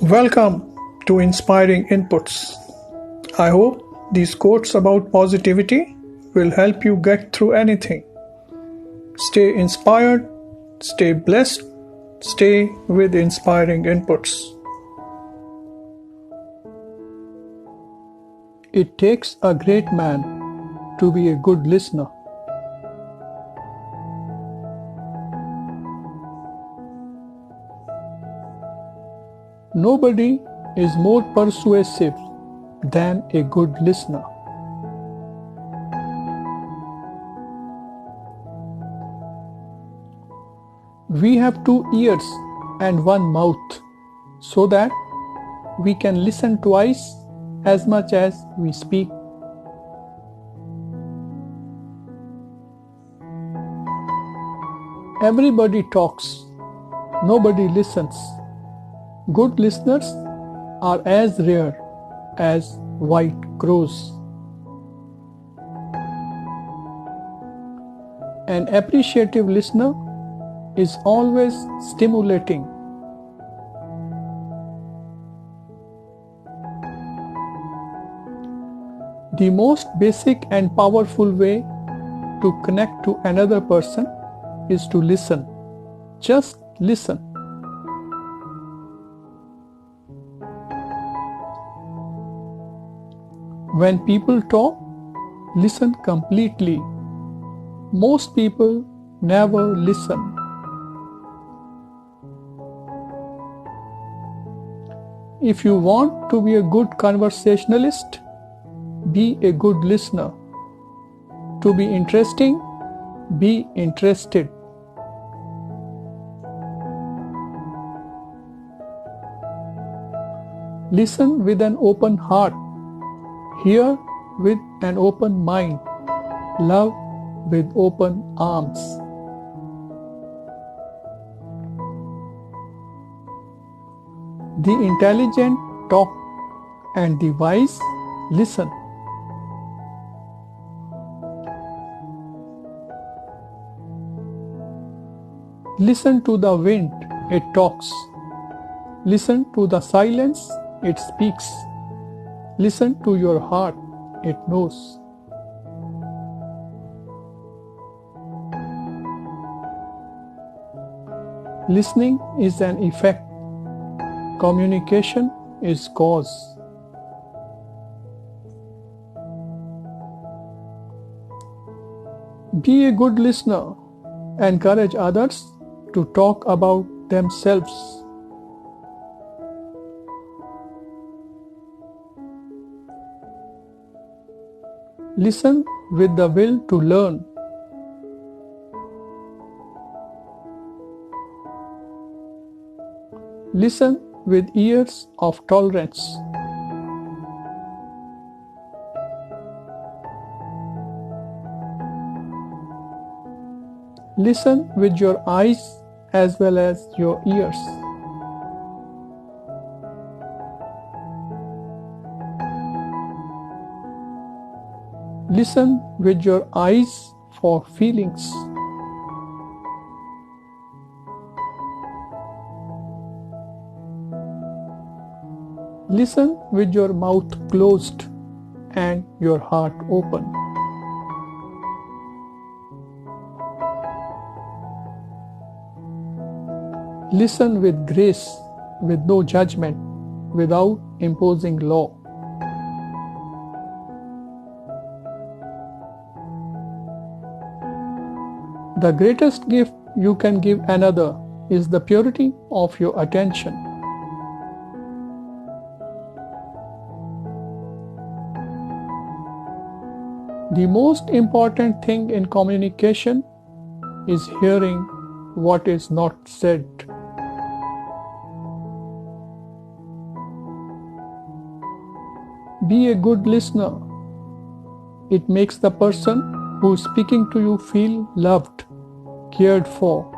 Welcome to Inspiring Inputs. I hope these quotes about positivity will help you get through anything. Stay inspired, stay blessed, stay with inspiring inputs. It takes a great man to be a good listener. Nobody is more persuasive than a good listener. We have 2 ears and 1 mouth so that we can listen twice as much as we speak. Everybody talks, nobody listens. Good listeners are as rare as white crows. An appreciative listener is always stimulating. The most basic and powerful way to connect to another person is to listen. Just listen. When people talk, listen completely. Most people never listen. If you want to be a good conversationalist, be a good listener. To be interesting, be interested. Listen with an open heart. Hear with an open mind. Love with open arms. The intelligent talk and the wise listen. Listen to the wind, it talks. Listen to the silence, it speaks. Listen to your heart, it knows. Listening is an effect. Communication is cause. Be a good listener. Encourage others to talk about themselves. Listen with the will to learn. Listen with ears of tolerance. Listen with your eyes as well as your ears. Listen with your eyes for feelings. Listen with your mouth closed and your heart open. Listen with grace, with no judgment, without imposing law. The greatest gift you can give another is the purity of your attention. The most important thing in communication is hearing what is not said. Be a good listener. It makes the person who is speaking to you feel loved, cared for,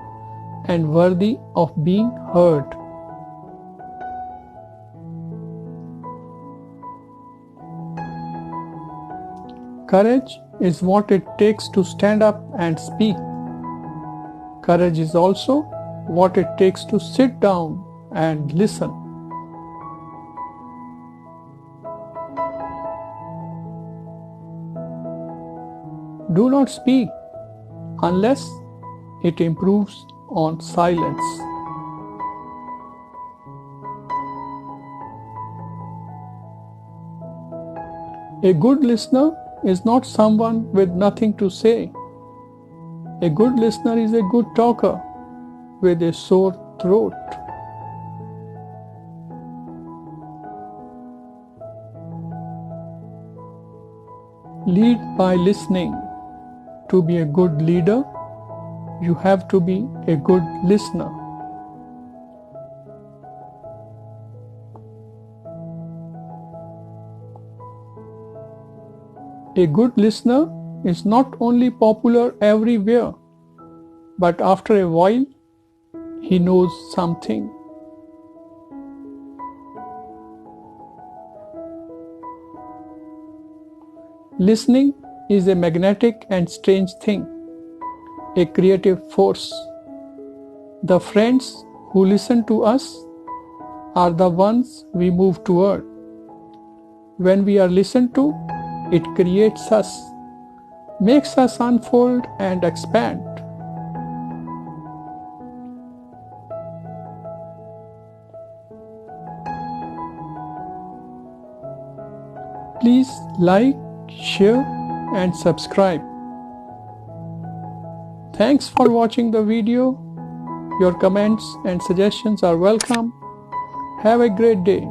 and worthy of being heard. Courage is what it takes to stand up and speak. Courage is also what it takes to sit down and listen. Do not speak unless it improves on silence. A good listener is not someone with nothing to say. A good listener is a good talker with a sore throat. Lead by listening. To be a good leader, you have to be a good listener. A good listener is not only popular everywhere, but after a while, he knows something. Listening is a magnetic and strange thing, a creative force. The friends who listen to us are the ones we move toward. When we are listened to, it creates us, makes us unfold and expand. Please like, share, and subscribe. Thanks for watching the video. Your comments and suggestions are welcome. Have a great day.